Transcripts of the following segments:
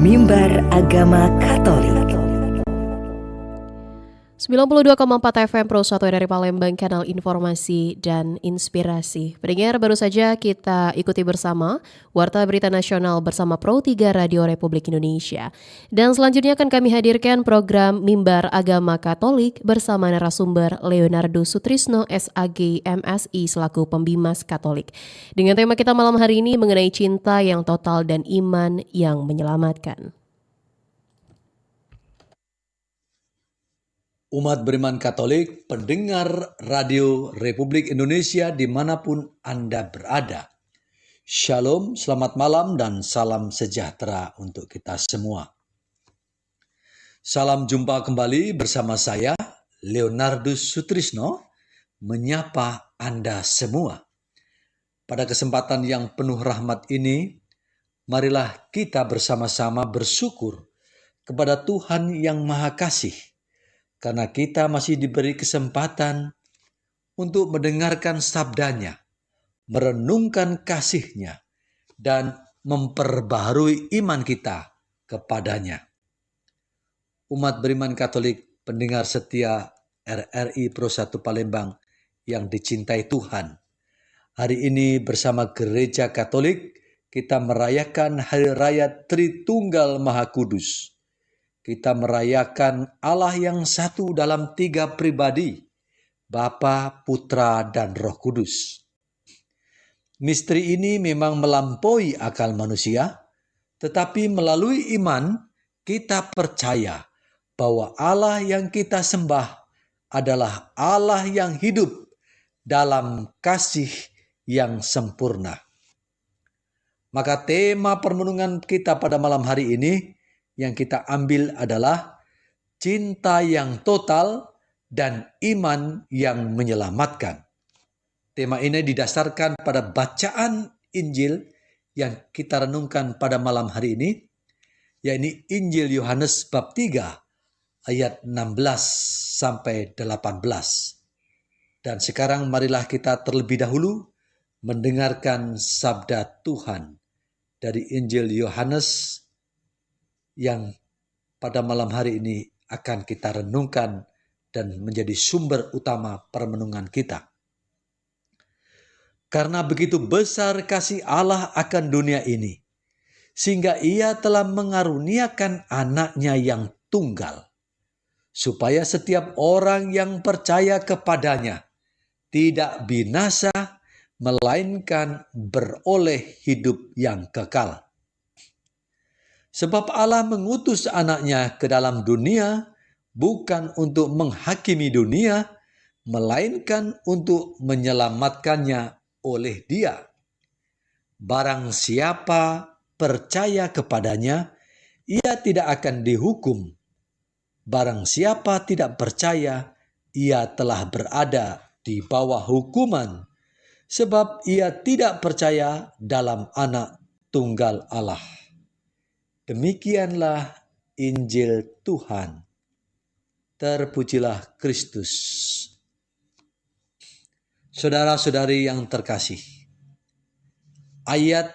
Mimbar Agama Katolik. 92,4 FM Pro 1 dari Palembang, kanal informasi dan inspirasi. Pendengar, baru saja kita ikuti bersama Warta Berita Nasional bersama Pro 3 Radio Republik Indonesia. Dan selanjutnya akan kami hadirkan program Mimbar Agama Katolik bersama narasumber Leonardo Sutrisno SAG MSI selaku Pembimas Katolik. Dengan tema kita malam hari ini mengenai cinta yang total dan iman yang menyelamatkan. Umat beriman Katolik, pendengar Radio Republik Indonesia dimanapun Anda berada. Shalom, selamat malam dan salam sejahtera untuk kita semua. Salam jumpa kembali bersama saya, Leonardo Sutrisno, menyapa Anda semua. Pada kesempatan yang penuh rahmat ini, marilah kita bersama-sama bersyukur kepada Tuhan yang Maha Kasih, karena kita masih diberi kesempatan untuk mendengarkan sabdanya, merenungkan kasih-Nya, dan memperbaharui iman kita kepadanya. Umat beriman Katolik, pendengar setia RRI Pro 1 Palembang yang dicintai Tuhan. Hari ini bersama Gereja Katolik, kita merayakan Hari Raya Tritunggal Maha Kudus. Kita merayakan Allah yang satu dalam 3 pribadi, Bapa, Putra, dan Roh Kudus. Misteri ini memang melampaui akal manusia, tetapi melalui iman kita percaya bahwa Allah yang kita sembah adalah Allah yang hidup dalam kasih yang sempurna. Maka tema permenungan kita pada malam hari ini yang kita ambil adalah cinta yang total dan iman yang menyelamatkan. Tema ini didasarkan pada bacaan Injil yang kita renungkan pada malam hari ini, yakni Injil Yohanes bab 3 ayat 16 sampai 18. Dan sekarang marilah kita terlebih dahulu mendengarkan sabda Tuhan dari Injil Yohanes yang pada malam hari ini akan kita renungkan dan menjadi sumber utama permenungan kita. Karena begitu besar kasih Allah akan dunia ini, sehingga Ia telah mengaruniakan anaknya yang tunggal, supaya setiap orang yang percaya kepadanya tidak binasa, melainkan beroleh hidup yang kekal. Sebab Allah mengutus anaknya ke dalam dunia bukan untuk menghakimi dunia, melainkan untuk menyelamatkannya oleh Dia. Barang siapa percaya kepadanya, ia tidak akan dihukum. Barang siapa tidak percaya, ia telah berada di bawah hukuman, sebab ia tidak percaya dalam Anak Tunggal Allah. Demikianlah Injil Tuhan. Terpujilah Kristus. Saudara-saudari yang terkasih, ayat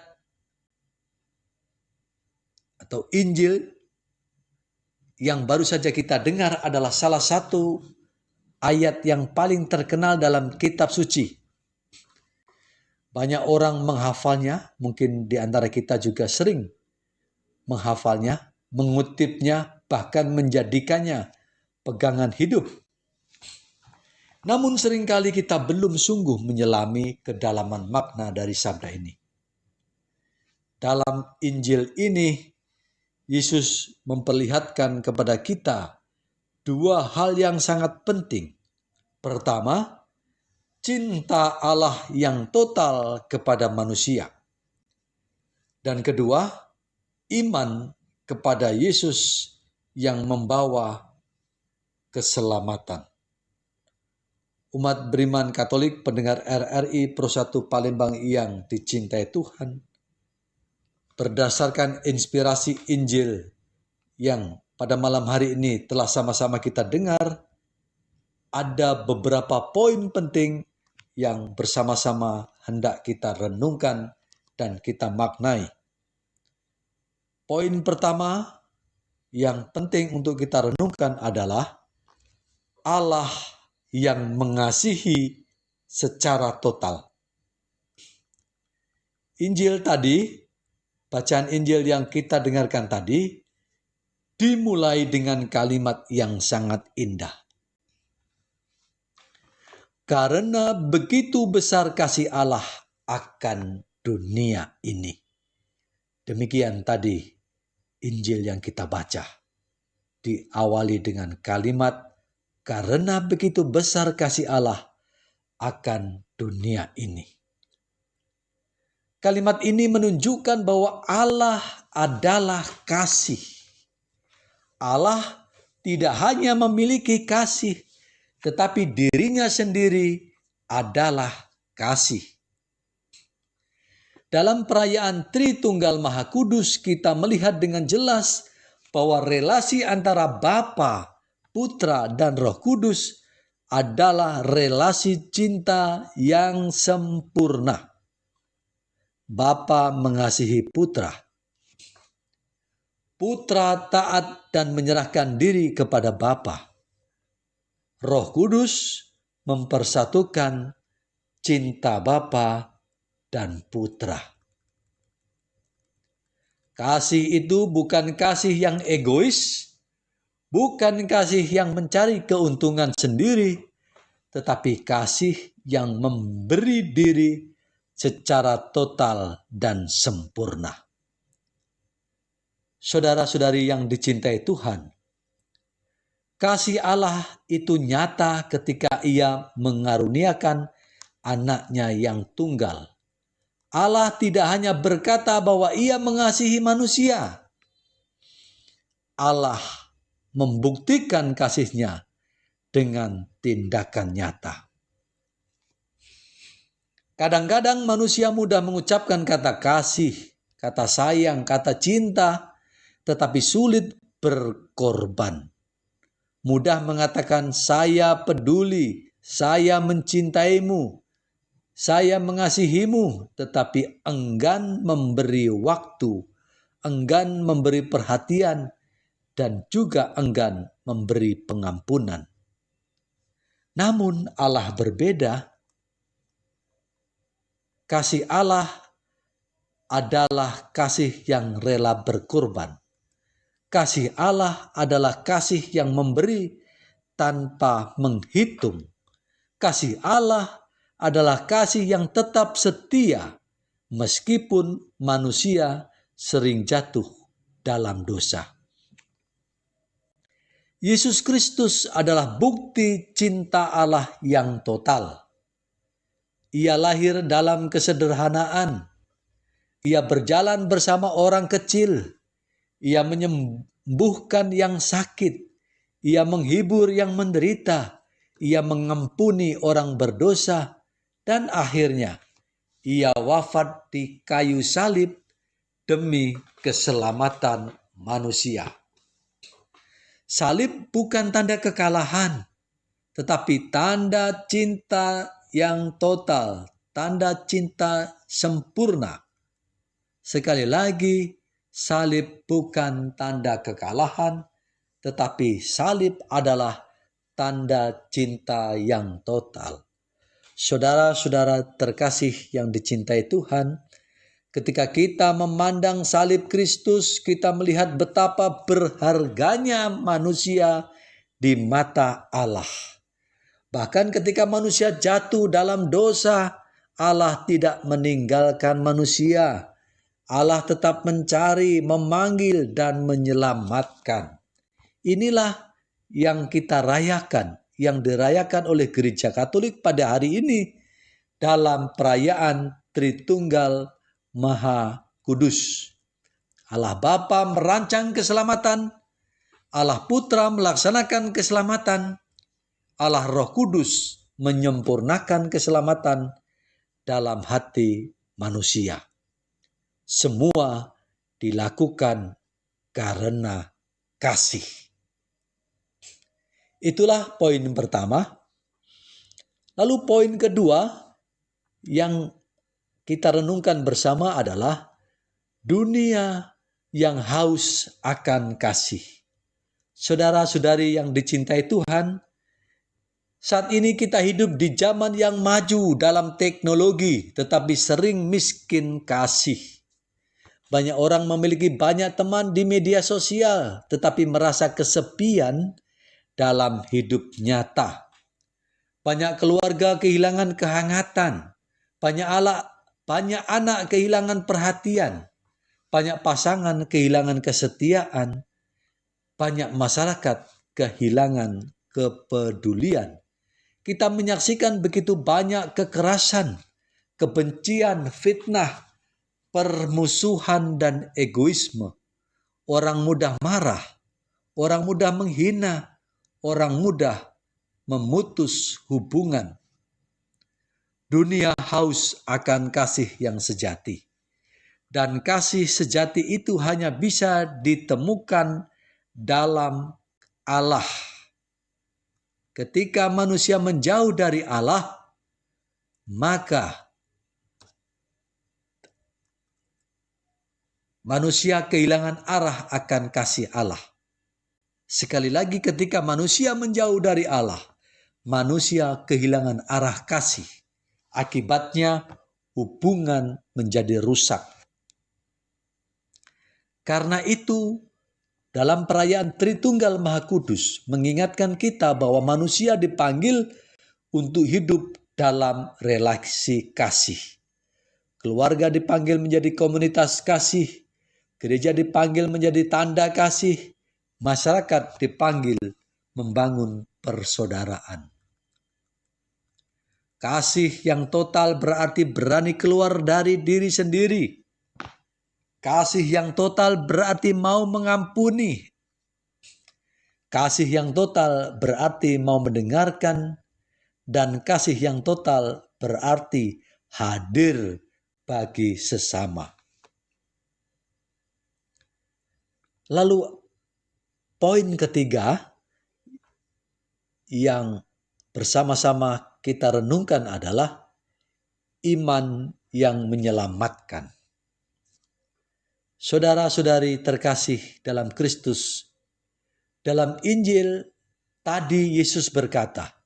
atau Injil yang baru saja kita dengar adalah salah satu ayat yang paling terkenal dalam kitab suci. Banyak orang menghafalnya, mungkin di antara kita juga sering menghafalnya, mengutipnya, bahkan menjadikannya pegangan hidup. Namun seringkali kita belum sungguh menyelami kedalaman makna dari sabda ini. Dalam Injil ini, Yesus memperlihatkan kepada kita 2 hal yang sangat penting. Pertama, cinta Allah yang total kepada manusia. Dan kedua, iman kepada Yesus yang membawa keselamatan. Umat beriman Katolik, pendengar RRI Pro 1 Palembang yang dicintai Tuhan, berdasarkan inspirasi Injil yang pada malam hari ini telah sama-sama kita dengar, ada beberapa poin penting yang bersama-sama hendak kita renungkan dan kita maknai. Poin pertama yang penting untuk kita renungkan adalah Allah yang mengasihi secara total. Injil tadi, bacaan Injil yang kita dengarkan tadi, dimulai dengan kalimat yang sangat indah. Karena begitu besar kasih Allah akan dunia ini. Demikian tadi Injil yang kita baca. Diawali dengan kalimat, karena begitu besar kasih Allah akan dunia ini. Kalimat ini menunjukkan bahwa Allah adalah kasih. Allah tidak hanya memiliki kasih, tetapi dirinya sendiri adalah kasih. Dalam perayaan Tritunggal Maha Kudus, kita melihat dengan jelas bahwa relasi antara Bapa, Putra, dan Roh Kudus adalah relasi cinta yang sempurna. Bapa mengasihi Putra. Putra taat dan menyerahkan diri kepada Bapa. Roh Kudus mempersatukan cinta Bapa dan Putra. Kasih itu bukan kasih yang egois, bukan kasih yang mencari keuntungan sendiri, tetapi kasih yang memberi diri secara total dan sempurna. Saudara-saudari yang dicintai Tuhan, kasih Allah itu nyata ketika Ia mengaruniakan anaknya yang tunggal. Allah tidak hanya berkata bahwa Ia mengasihi manusia. Allah membuktikan kasih-Nya dengan tindakan nyata. Kadang-kadang manusia mudah mengucapkan kata kasih, kata sayang, kata cinta, tetapi sulit berkorban. Mudah mengatakan saya peduli, saya mencintaimu, saya mengasihimu, tetapi enggan memberi waktu, enggan memberi perhatian, dan juga enggan memberi pengampunan. Namun Allah berbeda. Kasih Allah adalah kasih yang rela berkorban. Kasih Allah adalah kasih yang memberi tanpa menghitung. Kasih Allah adalah kasih yang tetap setia meskipun manusia sering jatuh dalam dosa. Yesus Kristus adalah bukti cinta Allah yang total. Ia lahir dalam kesederhanaan. Ia berjalan bersama orang kecil. Ia menyembuhkan yang sakit. Ia menghibur yang menderita. Ia mengampuni orang berdosa. Dan akhirnya, ia wafat di kayu salib demi keselamatan manusia. Salib bukan tanda kekalahan, tetapi tanda cinta yang total, tanda cinta sempurna. Sekali lagi, salib bukan tanda kekalahan, tetapi salib adalah tanda cinta yang total. Saudara-saudara terkasih yang dicintai Tuhan, ketika kita memandang salib Kristus, kita melihat betapa berharganya manusia di mata Allah. Bahkan ketika manusia jatuh dalam dosa, Allah tidak meninggalkan manusia. Allah tetap mencari, memanggil, dan menyelamatkan. Inilah yang kita rayakan, yang dirayakan oleh Gereja Katolik pada hari ini dalam perayaan Tritunggal Maha Kudus. Allah Bapa merancang keselamatan, Allah Putra melaksanakan keselamatan, Allah Roh Kudus menyempurnakan keselamatan dalam hati manusia. Semua dilakukan karena kasih. Itulah poin pertama. Lalu poin kedua yang kita renungkan bersama adalah dunia yang haus akan kasih. Saudara-saudari yang dicintai Tuhan, saat ini kita hidup di zaman yang maju dalam teknologi, tetapi sering miskin kasih. Banyak orang memiliki banyak teman di media sosial, tetapi merasa kesepian dalam hidup nyata. Banyak keluarga kehilangan kehangatan, banyak anak kehilangan perhatian, banyak pasangan kehilangan kesetiaan, banyak masyarakat kehilangan kepedulian. Kita menyaksikan begitu banyak kekerasan, kebencian, fitnah, permusuhan, dan egoisme. Orang mudah marah, orang mudah menghina, orang mudah memutus hubungan. Dunia haus akan kasih yang sejati. Dan kasih sejati itu hanya bisa ditemukan dalam Allah. Ketika manusia menjauh dari Allah, maka manusia kehilangan arah akan kasih Allah. Sekali lagi, ketika manusia menjauh dari Allah, manusia kehilangan arah kasih. Akibatnya hubungan menjadi rusak. Karena itu, dalam perayaan Tritunggal Maha Kudus mengingatkan kita bahwa manusia dipanggil untuk hidup dalam relasi kasih. Keluarga dipanggil menjadi komunitas kasih, gereja dipanggil menjadi tanda kasih, masyarakat dipanggil membangun persaudaraan. Kasih yang total berarti berani keluar dari diri sendiri. Kasih yang total berarti mau mengampuni. Kasih yang total berarti mau mendengarkan. Dan kasih yang total berarti hadir bagi sesama. Lalu poin ketiga yang bersama-sama kita renungkan adalah iman yang menyelamatkan. Saudara-saudari terkasih dalam Kristus, dalam Injil tadi Yesus berkata,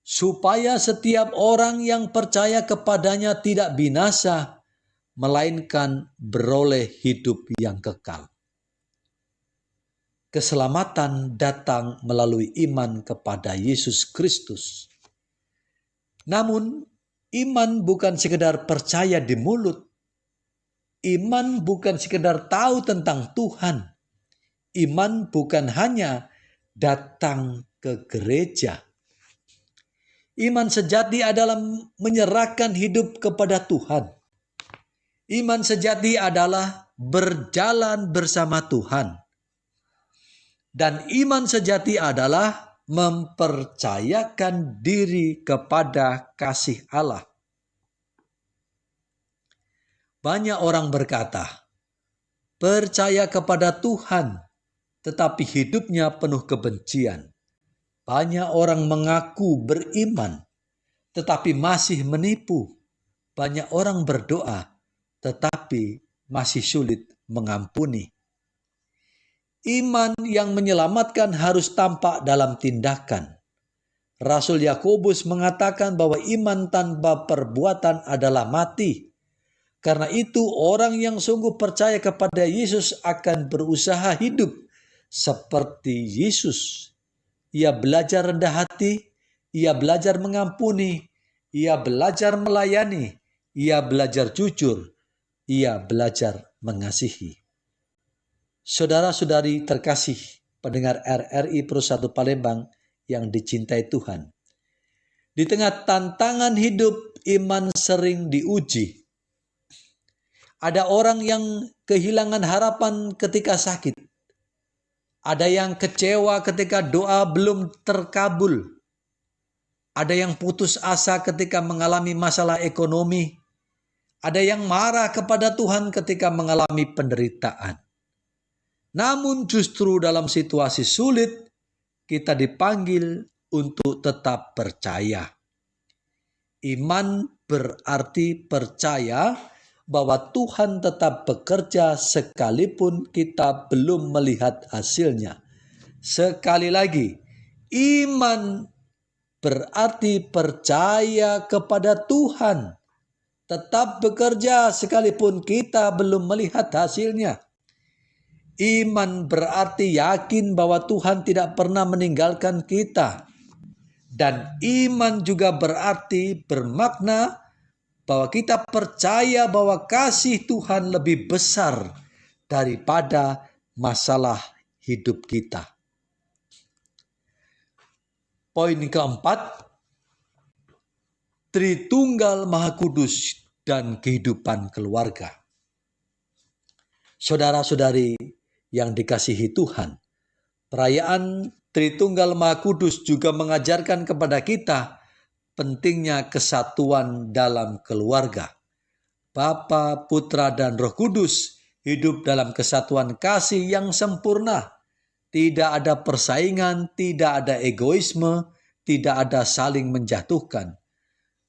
supaya setiap orang yang percaya kepadanya tidak binasa, melainkan beroleh hidup yang kekal. Keselamatan datang melalui iman kepada Yesus Kristus. Namun, iman bukan sekedar percaya di mulut. Iman bukan sekedar tahu tentang Tuhan. Iman bukan hanya datang ke gereja. Iman sejati adalah menyerahkan hidup kepada Tuhan. Iman sejati adalah berjalan bersama Tuhan. Dan iman sejati adalah mempercayakan diri kepada kasih Allah. Banyak orang berkata, percaya kepada Tuhan, tetapi hidupnya penuh kebencian. Banyak orang mengaku beriman, tetapi masih menipu. Banyak orang berdoa, tetapi masih sulit mengampuni. Iman yang menyelamatkan harus tampak dalam tindakan. Rasul Yakobus mengatakan bahwa iman tanpa perbuatan adalah mati. Karena itu orang yang sungguh percaya kepada Yesus akan berusaha hidup seperti Yesus. Ia belajar rendah hati, ia belajar mengampuni, ia belajar melayani, ia belajar jujur, ia belajar mengasihi. Saudara-saudari terkasih pendengar RRI Pro 1 Palembang yang dicintai Tuhan. Di tengah tantangan hidup, iman sering diuji. Ada orang yang kehilangan harapan ketika sakit. Ada yang kecewa ketika doa belum terkabul. Ada yang putus asa ketika mengalami masalah ekonomi. Ada yang marah kepada Tuhan ketika mengalami penderitaan. Namun justru dalam situasi sulit, kita dipanggil untuk tetap percaya. Iman berarti percaya bahwa Tuhan tetap bekerja sekalipun kita belum melihat hasilnya. Sekali lagi, iman berarti percaya kepada Tuhan tetap bekerja sekalipun kita belum melihat hasilnya. Iman berarti yakin bahwa Tuhan tidak pernah meninggalkan kita. Dan iman juga berarti bermakna bahwa kita percaya bahwa kasih Tuhan lebih besar daripada masalah hidup kita. Poin keempat, Tritunggal Maha Kudus dan kehidupan keluarga. Saudara-saudari yang dikasihi Tuhan, perayaan Tritunggal Maha Kudus juga mengajarkan kepada kita pentingnya kesatuan dalam keluarga. Bapa, Putra, dan Roh Kudus hidup dalam kesatuan kasih yang sempurna. Tidak ada persaingan, tidak ada egoisme, tidak ada saling menjatuhkan.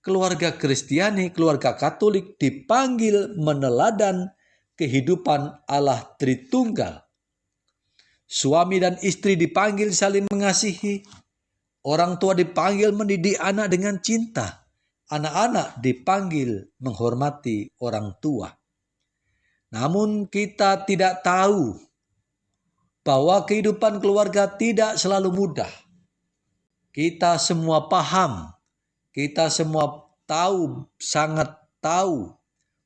Keluarga Kristiani, keluarga Katolik dipanggil meneladan kehidupan Allah Tritunggal. Suami dan istri dipanggil saling mengasihi. Orang tua dipanggil mendidik anak dengan cinta. Anak-anak dipanggil menghormati orang tua. Namun kita tidak tahu bahwa kehidupan keluarga tidak selalu mudah. Kita semua paham, kita semua tahu, sangat tahu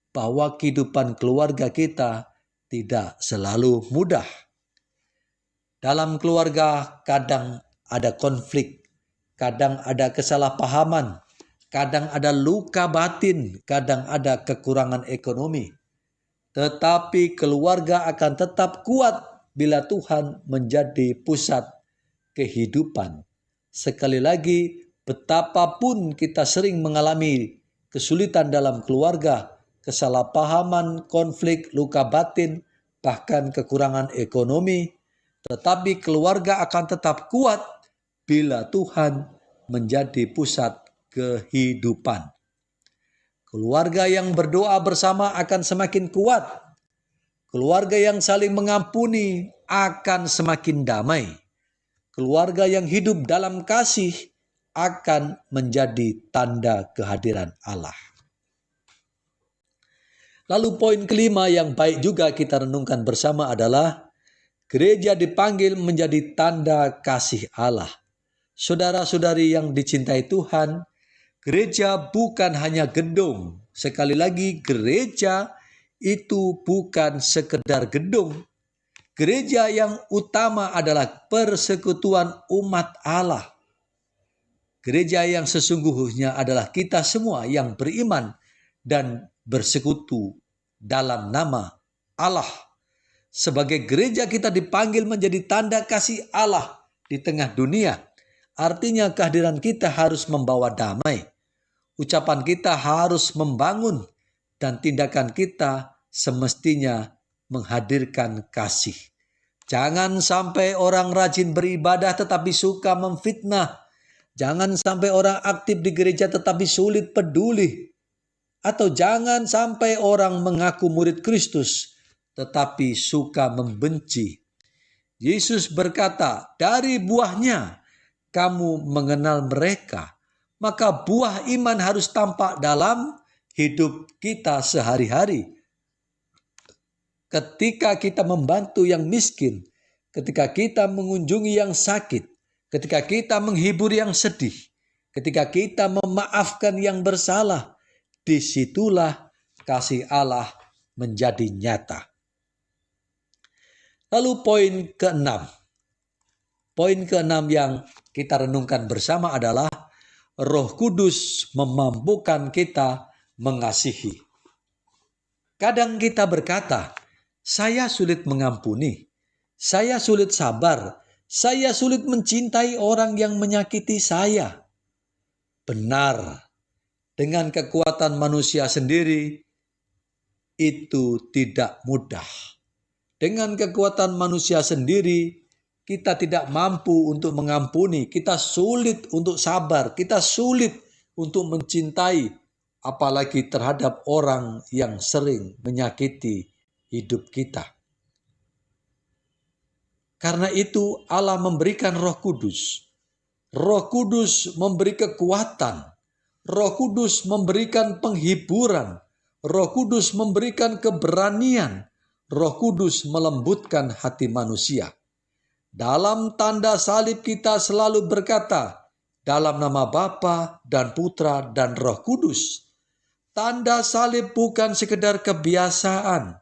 bahwa kehidupan keluarga kita tidak selalu mudah. Dalam keluarga kadang ada konflik, kadang ada kesalahpahaman, kadang ada luka batin, kadang ada kekurangan ekonomi. Tetapi keluarga akan tetap kuat bila Tuhan menjadi pusat kehidupan. Sekali lagi, betapapun kita sering mengalami kesulitan dalam keluarga, kesalahpahaman, konflik, luka batin, bahkan kekurangan ekonomi, tetapi keluarga akan tetap kuat bila Tuhan menjadi pusat kehidupan. Keluarga yang berdoa bersama akan semakin kuat. Keluarga yang saling mengampuni akan semakin damai. Keluarga yang hidup dalam kasih akan menjadi tanda kehadiran Allah. Lalu poin kelima yang baik juga kita renungkan bersama adalah gereja dipanggil menjadi tanda kasih Allah. Saudara-saudari yang dicintai Tuhan, gereja bukan hanya gedung. Sekali lagi, gereja itu bukan sekedar gedung. Gereja yang utama adalah persekutuan umat Allah. Gereja yang sesungguhnya adalah kita semua yang beriman dan bersekutu dalam nama Allah. Sebagai gereja kita dipanggil menjadi tanda kasih Allah di tengah dunia. Artinya kehadiran kita harus membawa damai. Ucapan kita harus membangun dan tindakan kita semestinya menghadirkan kasih. Jangan sampai orang rajin beribadah tetapi suka memfitnah. Jangan sampai orang aktif di gereja tetapi sulit peduli. Atau jangan sampai orang mengaku murid Kristus tetapi suka membenci. Yesus berkata, dari buahnya kamu mengenal mereka. Maka buah iman harus tampak dalam hidup kita sehari-hari. Ketika kita membantu yang miskin, ketika kita mengunjungi yang sakit, ketika kita menghibur yang sedih, ketika kita memaafkan yang bersalah, disitulah kasih Allah menjadi nyata. Lalu poin keenam. Poin keenam yang kita renungkan bersama adalah Roh Kudus memampukan kita mengasihi. Kadang kita berkata, saya sulit mengampuni, saya sulit sabar, saya sulit mencintai orang yang menyakiti saya. Benar, dengan kekuatan manusia sendiri itu tidak mudah. Dengan kekuatan manusia sendiri, kita tidak mampu untuk mengampuni, kita sulit untuk sabar, kita sulit untuk mencintai apalagi terhadap orang yang sering menyakiti hidup kita. Karena itu Allah memberikan Roh Kudus. Roh Kudus memberi kekuatan. Roh Kudus memberikan penghiburan. Roh Kudus memberikan keberanian. Roh Kudus melembutkan hati manusia. Dalam tanda salib kita selalu berkata, dalam nama Bapa dan Putra dan Roh Kudus. Tanda salib bukan sekedar kebiasaan.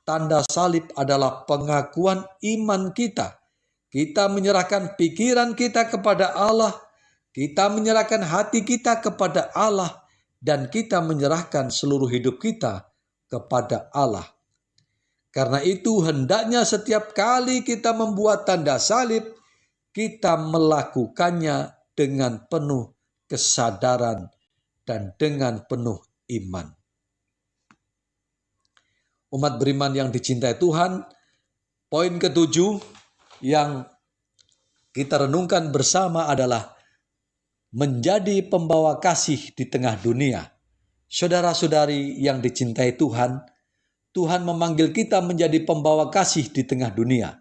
Tanda salib adalah pengakuan iman kita. Kita menyerahkan pikiran kita kepada Allah. Kita menyerahkan hati kita kepada Allah. Dan kita menyerahkan seluruh hidup kita kepada Allah. Karena itu hendaknya setiap kali kita membuat tanda salib, kita melakukannya dengan penuh kesadaran dan dengan penuh iman. Umat beriman yang dicintai Tuhan, poin ketujuh yang kita renungkan bersama adalah menjadi pembawa kasih di tengah dunia. Saudara-saudari yang dicintai Tuhan, Tuhan memanggil kita menjadi pembawa kasih di tengah dunia.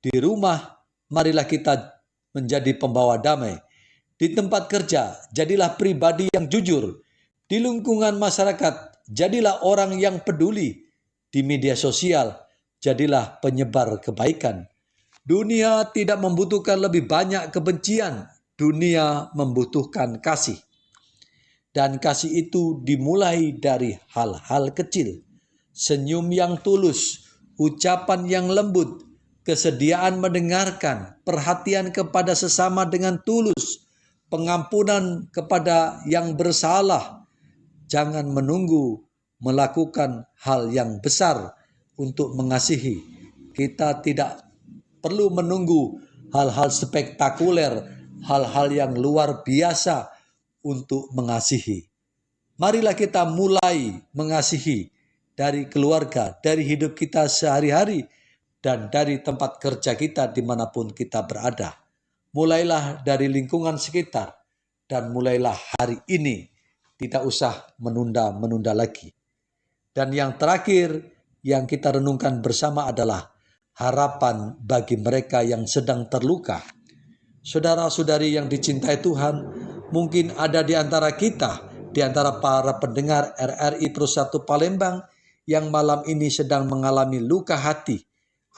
Di rumah, marilah kita menjadi pembawa damai. Di tempat kerja, jadilah pribadi yang jujur. Di lingkungan masyarakat, jadilah orang yang peduli. Di media sosial, jadilah penyebar kebaikan. Dunia tidak membutuhkan lebih banyak kebencian. Dunia membutuhkan kasih. Dan kasih itu dimulai dari hal-hal kecil. Senyum yang tulus, ucapan yang lembut, kesediaan mendengarkan, perhatian kepada sesama dengan tulus, pengampunan kepada yang bersalah. Jangan menunggu melakukan hal yang besar untuk mengasihi. Kita tidak perlu menunggu hal-hal spektakuler, hal-hal yang luar biasa untuk mengasihi. Marilah kita mulai mengasihi dari keluarga, dari hidup kita sehari-hari, dan dari tempat kerja kita dimanapun kita berada. Mulailah dari lingkungan sekitar, dan mulailah hari ini. Tidak usah menunda-menunda lagi. Dan yang terakhir yang kita renungkan bersama adalah harapan bagi mereka yang sedang terluka. Saudara-saudari yang dicintai Tuhan, mungkin ada di antara kita, di antara para pendengar RRI Pro 1 Palembang yang malam ini sedang mengalami luka hati.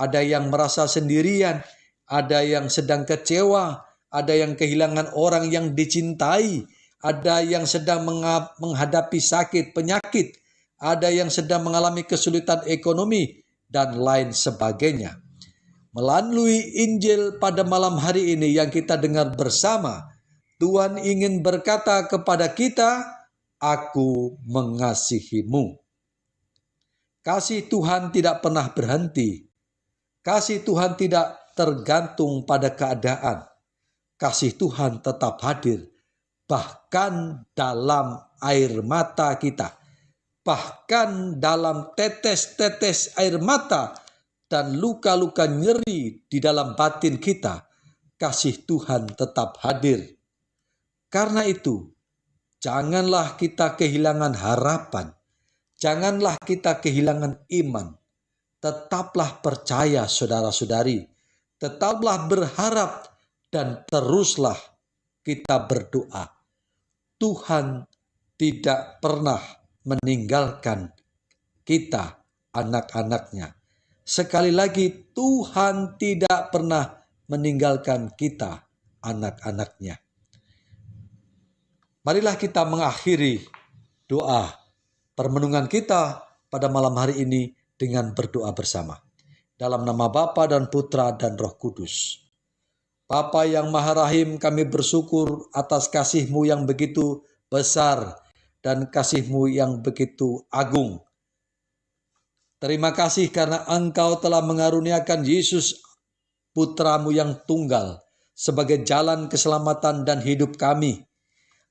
Ada yang merasa sendirian, ada yang sedang kecewa, ada yang kehilangan orang yang dicintai, ada yang sedang menghadapi sakit, penyakit, ada yang sedang mengalami kesulitan ekonomi, dan lain sebagainya. Melalui Injil pada malam hari ini yang kita dengar bersama, Tuhan ingin berkata kepada kita, "Aku mengasihimu." Kasih Tuhan tidak pernah berhenti. Kasih Tuhan tidak tergantung pada keadaan. Kasih Tuhan tetap hadir. Bahkan dalam air mata kita, bahkan dalam tetes-tetes air mata dan luka-luka nyeri di dalam batin kita, kasih Tuhan tetap hadir. Karena itu, janganlah kita kehilangan harapan, janganlah kita kehilangan iman. Tetaplah percaya saudara-saudari, tetaplah berharap dan teruslah kita berdoa. Tuhan tidak pernah meninggalkan kita, anak-anaknya. Sekali lagi, Tuhan tidak pernah meninggalkan kita, anak-anaknya. Marilah kita mengakhiri doa permenungan kita pada malam hari ini dengan berdoa bersama. Dalam nama Bapa dan Putra dan Roh Kudus. Bapa yang Maha Rahim, kami bersyukur atas kasih-Mu yang begitu besar dan kasih-Mu yang begitu agung. Terima kasih karena Engkau telah mengaruniakan Yesus, Putra-Mu yang tunggal, sebagai jalan keselamatan dan hidup kami.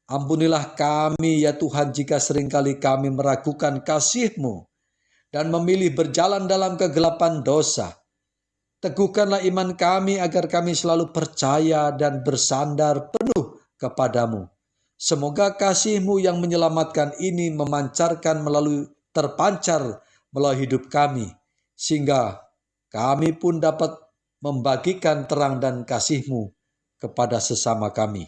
Ampunilah kami ya Tuhan jika seringkali kami meragukan kasih-Mu dan memilih berjalan dalam kegelapan dosa. Teguhkanlah iman kami agar kami selalu percaya dan bersandar penuh kepadamu. Semoga kasih-Mu yang menyelamatkan ini terpancar melalui hidup kami, sehingga kami pun dapat membagikan terang dan kasih-Mu kepada sesama kami.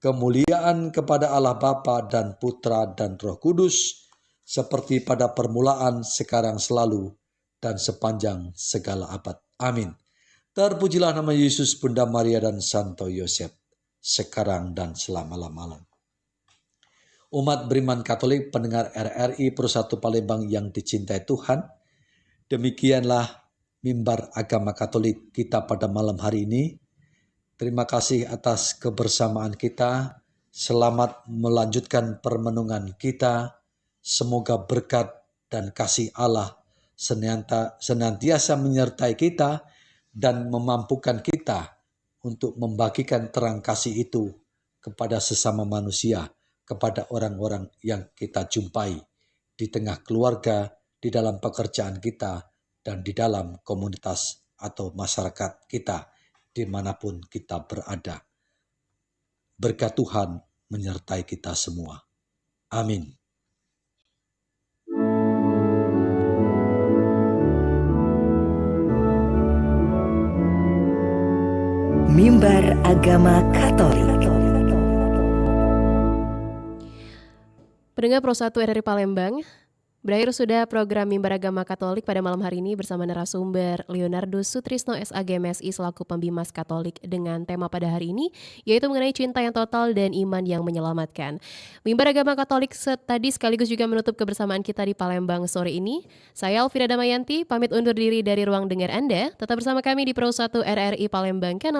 Kemuliaan kepada Allah Bapa dan Putra dan Roh Kudus, seperti pada permulaan, sekarang, selalu, dan sepanjang segala abad. Amin. Terpujilah nama Yesus, Bunda Maria dan Santo Yosef, sekarang dan selama-lamanya. Umat beriman Katolik pendengar RRI Pro1 Palembang yang dicintai Tuhan, demikianlah mimbar agama Katolik kita pada malam hari ini. Terima kasih atas kebersamaan kita. Selamat melanjutkan permenungan kita. Semoga berkat dan kasih Allah senantiasa menyertai kita dan memampukan kita untuk membagikan terang kasih itu kepada sesama manusia, kepada orang-orang yang kita jumpai di tengah keluarga, di dalam pekerjaan kita, dan di dalam komunitas atau masyarakat kita, dimanapun kita berada. Berkat Tuhan menyertai kita semua. Amin. Mimbar Agama Katolik. Pendengar Pro1 RRI Palembang, berakhir sudah program Mimbar Agama Katolik pada malam hari ini bersama narasumber Leonardus Sutrisno SAG MSI selaku pembimas Katolik dengan tema pada hari ini yaitu mengenai cinta yang total dan iman yang menyelamatkan. Mimbar Agama Katolik tadi sekaligus juga menutup kebersamaan kita di Palembang sore ini. Saya Elvira Damayanti pamit undur diri dari ruang dengar Anda. Tetap bersama kami di Pro1 RRI Palembang Kanal